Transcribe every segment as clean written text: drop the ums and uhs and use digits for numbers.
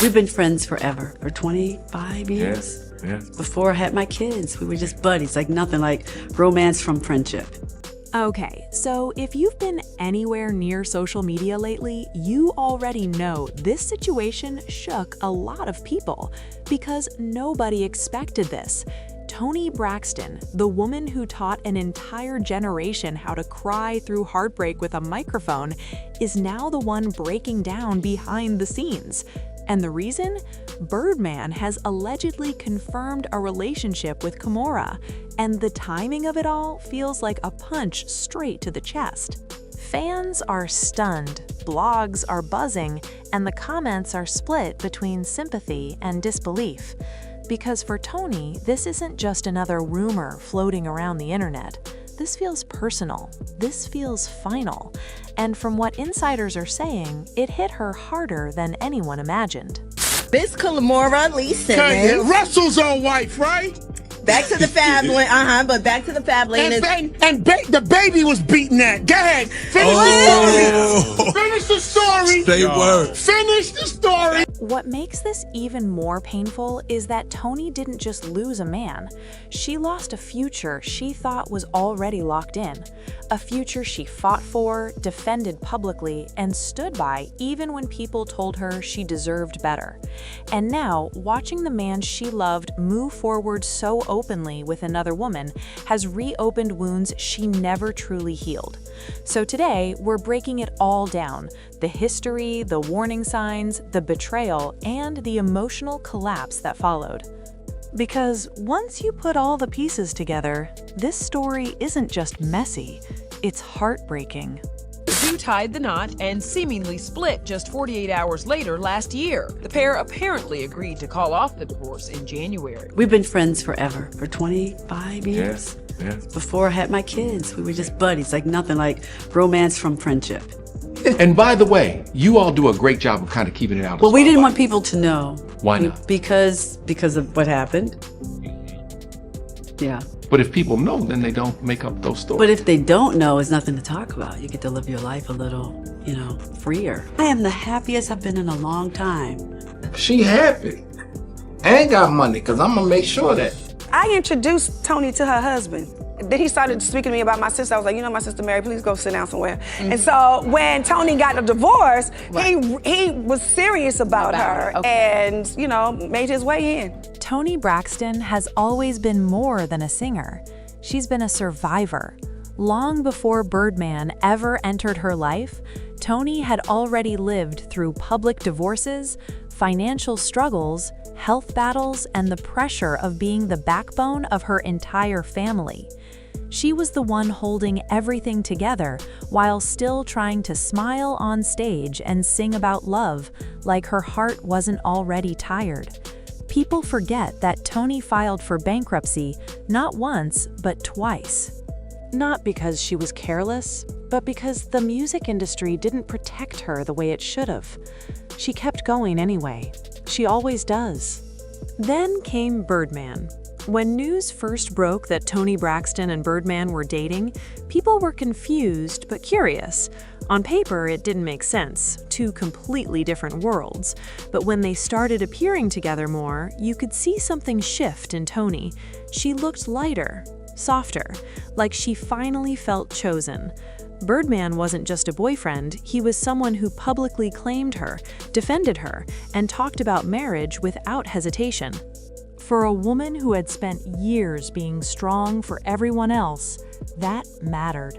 We've been friends forever, for 25 years. Yes. Before I had my kids, we were just buddies, like nothing like romance from friendship. Okay, so if you've been anywhere near social media lately, you already know this situation shook a lot of people because nobody expected this. Toni Braxton, the woman who taught an entire generation how to cry through heartbreak with a microphone, is now the one breaking down behind the scenes. And the reason? Birdman has allegedly confirmed a relationship with Kimora, and the timing of it all feels like a punch straight to the chest. Fans are stunned, blogs are buzzing, and the comments are split between sympathy and disbelief. Because for Toni, this isn't just another rumor floating around the internet. This feels personal. This feels final. And from what insiders are saying, it hit her harder than anyone imagined. Miss Kimora Lee Simmons. Russell's own wife, right? Back to the family, but back to the family. The baby was beating that. Go ahead. Finish the story. Say word. Finish the story. What makes this even more painful is that Toni didn't just lose a man. She lost a future she thought was already locked in. A future she fought for, defended publicly, and stood by even when people told her she deserved better. And now, watching the man she loved move forward so openly with another woman has reopened wounds she never truly healed. So today, we're breaking it all down: the history, the warning signs, the betrayal, and the emotional collapse that followed. Because once you put all the pieces together, this story isn't just messy, it's heartbreaking. The two tied the knot and seemingly split just 48 hours later last year. The pair apparently agreed to call off the divorce in January. We've been friends forever, for 25 years. Yes. Before I had my kids, we were just buddies, like nothing like romance from friendship. And by the way, you all do a great job of kind of keeping it out. Well, we didn't want people to know. Why not? Because of what happened. Yeah. But if people know, then they don't make up those stories. But if they don't know, it's nothing to talk about. You get to live your life a little, freer. I am the happiest I've been in a long time. She happy. I ain't got money, because I'm going to make sure that. I introduced Toni to her husband. Then he started speaking to me about my sister. I was like, my sister Mary, please go sit down somewhere. Mm-hmm. And so when Toni got a divorce, he was serious about her and, made his way in. Toni Braxton has always been more than a singer. She's been a survivor. Long before Birdman ever entered her life, Toni had already lived through public divorces, financial struggles, health battles, and the pressure of being the backbone of her entire family. She was the one holding everything together while still trying to smile on stage and sing about love like her heart wasn't already tired. People forget that Toni filed for bankruptcy not once, but twice. Not because she was careless, but because the music industry didn't protect her the way it should have. She kept going anyway. She always does. Then came Birdman. When news first broke that Toni Braxton and Birdman were dating, people were confused but curious. On paper, it didn't make sense, two completely different worlds. But when they started appearing together more, you could see something shift in Toni. She looked lighter, softer, like she finally felt chosen. Birdman wasn't just a boyfriend, he was someone who publicly claimed her, defended her, and talked about marriage without hesitation. For a woman who had spent years being strong for everyone else, that mattered.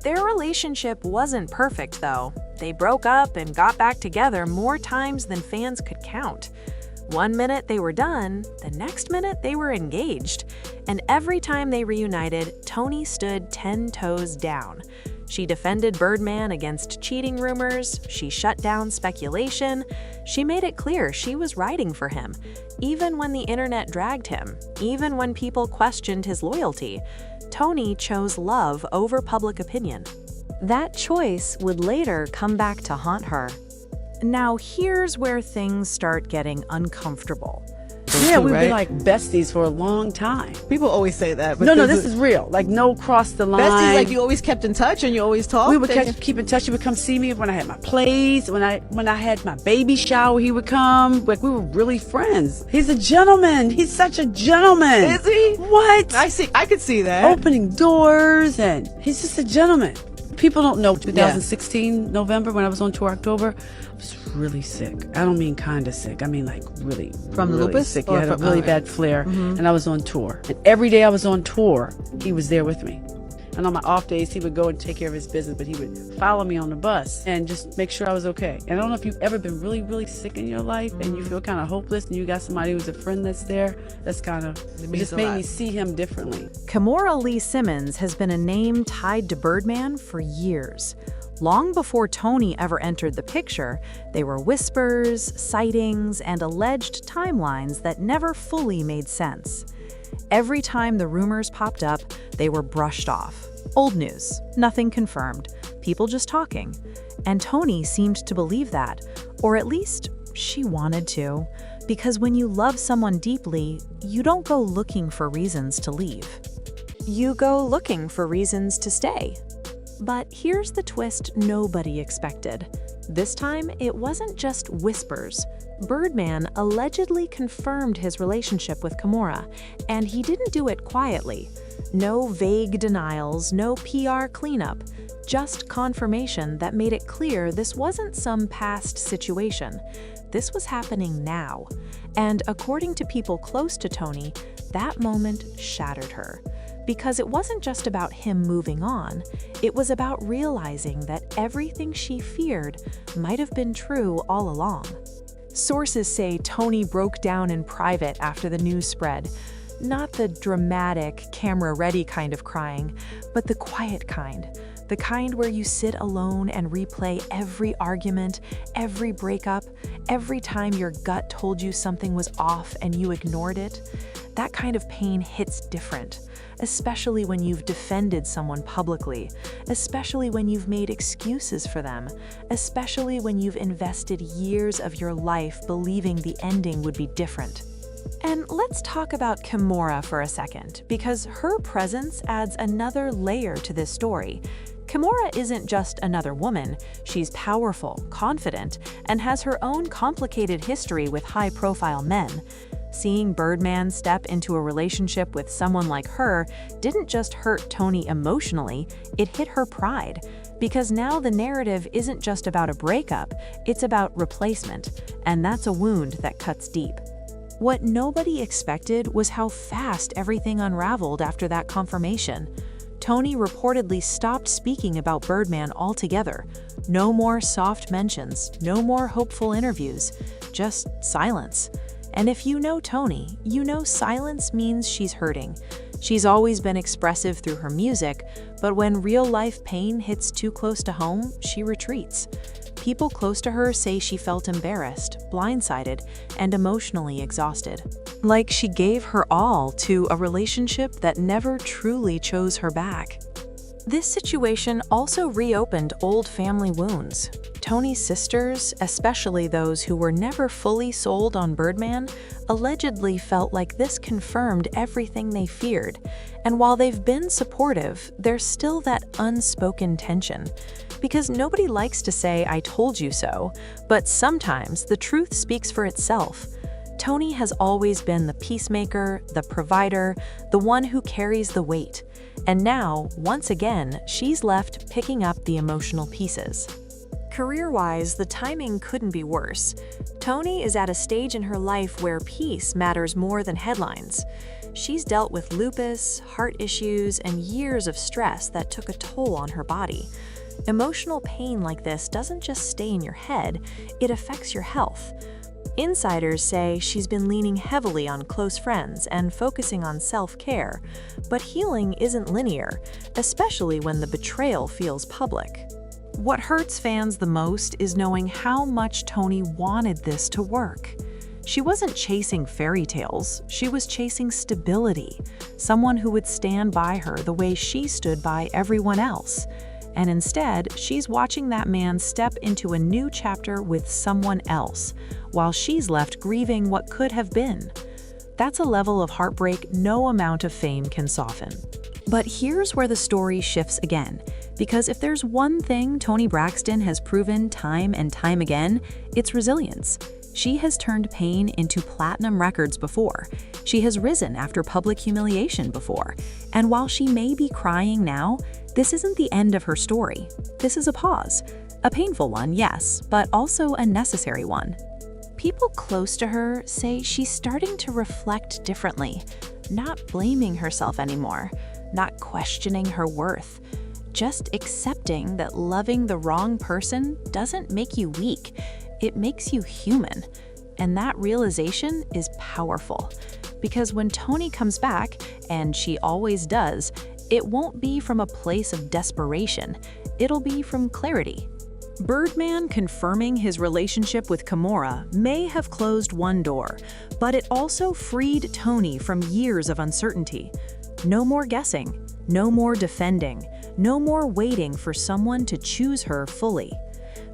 Their relationship wasn't perfect, though. They broke up and got back together more times than fans could count. One minute they were done, the next minute they were engaged. And every time they reunited, Toni stood 10 toes down. She defended Birdman against cheating rumors, she shut down speculation, she made it clear she was riding for him, even when the internet dragged him, even when people questioned his loyalty. Toni chose love over public opinion. That choice would later come back to haunt her. Now here's where things start getting uncomfortable. circle Yeah, too, we've right? been like besties for a long time. People always say that. But No, this is real. Like no cross the line. besties. Like you always kept in touch and you always talked. We would keep in touch. He would come see me when I had my plays. When I had my baby shower, he would come. Like we were really friends. He's a gentleman. He's such a gentleman. Is he? What? I could see that. Opening doors, and he's just a gentleman. People don't know. 2016 November, when I was on tour, October, I was really sick. I don't mean kind of sick. I mean like really From the really lupus? sick. Or I had a from- really okay. bad flare, and I was on tour. And every day I was on tour, he was there with me. And on my off days, he would go and take care of his business, but he would follow me on the bus and just make sure I was okay. And I don't know if you've ever been really, really sick in your life and you feel kind of hopeless and you got somebody who's a friend that's there. That's kind of, it means just a made lot. me see him differently. Kimora Lee Simmons has been a name tied to Birdman for years. Long before Toni ever entered the picture, they were whispers, sightings, and alleged timelines that never fully made sense. Every time the rumors popped up, they were brushed off. Old news, nothing confirmed, people just talking. And Toni seemed to believe that, or at least she wanted to, because when you love someone deeply, you don't go looking for reasons to leave. You go looking for reasons to stay. But here's the twist nobody expected. This time, it wasn't just whispers. Birdman allegedly confirmed his relationship with Kimora, and he didn't do it quietly. No vague denials, no PR cleanup, just confirmation that made it clear this wasn't some past situation. This was happening now. And according to people close to Toni, that moment shattered her. Because it wasn't just about him moving on, it was about realizing that everything she feared might have been true all along. Sources say Toni broke down in private after the news spread. Not the dramatic, camera-ready kind of crying, but the quiet kind. The kind where you sit alone and replay every argument, every breakup, every time your gut told you something was off and you ignored it. That kind of pain hits different, especially when you've defended someone publicly, especially when you've made excuses for them, especially when you've invested years of your life believing the ending would be different. And let's talk about Kimora for a second, because her presence adds another layer to this story. Kimora isn't just another woman. She's powerful, confident, and has her own complicated history with high-profile men. Seeing Birdman step into a relationship with someone like her didn't just hurt Toni emotionally, it hit her pride. Because now the narrative isn't just about a breakup, it's about replacement, and that's a wound that cuts deep. What nobody expected was how fast everything unraveled after that confirmation. Toni reportedly stopped speaking about Birdman altogether. No more soft mentions, no more hopeful interviews, just silence. And if you know Toni, you know silence means she's hurting. She's always been expressive through her music, but when real-life pain hits too close to home, she retreats. People close to her say she felt embarrassed, blindsided, and emotionally exhausted. Like she gave her all to a relationship that never truly chose her back. This situation also reopened old family wounds. Toni's sisters, especially those who were never fully sold on Birdman, allegedly felt like this confirmed everything they feared. And while they've been supportive, there's still that unspoken tension. Because nobody likes to say, "I told you so," but sometimes the truth speaks for itself. Toni has always been the peacemaker, the provider, the one who carries the weight. And now, once again, she's left picking up the emotional pieces. Career-wise, the timing couldn't be worse. Toni is at a stage in her life where peace matters more than headlines. She's dealt with lupus, heart issues, and years of stress that took a toll on her body. Emotional pain like this doesn't just stay in your head, it affects your health. Insiders say she's been leaning heavily on close friends and focusing on self-care, but healing isn't linear, especially when the betrayal feels public. What hurts fans the most is knowing how much Toni wanted this to work. She wasn't chasing fairy tales, she was chasing stability, someone who would stand by her the way she stood by everyone else. And instead, she's watching that man step into a new chapter with someone else, while she's left grieving what could have been. That's a level of heartbreak no amount of fame can soften. But here's where the story shifts again, because if there's one thing Toni Braxton has proven time and time again, it's resilience. She has turned pain into platinum records before. She has risen after public humiliation before. And while she may be crying now, this isn't the end of her story. This is a pause. A painful one, yes, but also a necessary one. People close to her say she's starting to reflect differently, not blaming herself anymore, not questioning her worth, just accepting that loving the wrong person doesn't make you weak, it makes you human. And that realization is powerful, because when Toni comes back, and she always does, it won't be from a place of desperation, it'll be from clarity. Birdman confirming his relationship with Kimora may have closed one door, but it also freed Toni from years of uncertainty. No more guessing, no more defending, no more waiting for someone to choose her fully.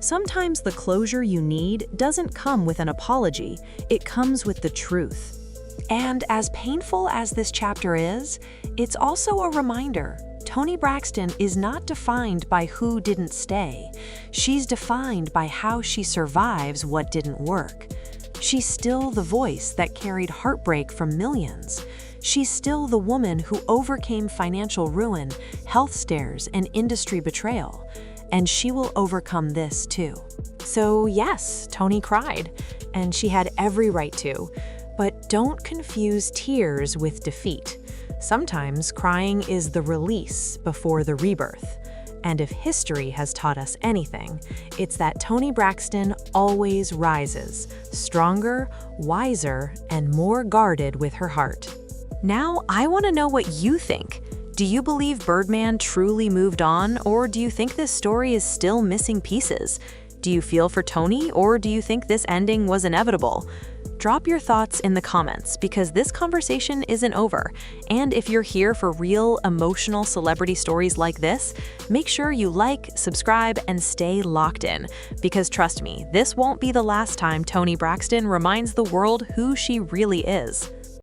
Sometimes the closure you need doesn't come with an apology, it comes with the truth. And as painful as this chapter is, it's also a reminder. Toni Braxton is not defined by who didn't stay. She's defined by how she survives what didn't work. She's still the voice that carried heartbreak from millions. She's still the woman who overcame financial ruin, health scares, and industry betrayal. And she will overcome this too. So yes, Toni cried, and she had every right to. But don't confuse tears with defeat. Sometimes crying is the release before the rebirth. And if history has taught us anything, it's that Toni Braxton always rises, stronger, wiser, and more guarded with her heart. Now, I want to know what you think. Do you believe Birdman truly moved on, or do you think this story is still missing pieces? Do you feel for Toni, or do you think this ending was inevitable? Drop your thoughts in the comments, because this conversation isn't over. And if you're here for real, emotional celebrity stories like this, make sure you like, subscribe, and stay locked in. Because trust me, this won't be the last time Toni Braxton reminds the world who she really is.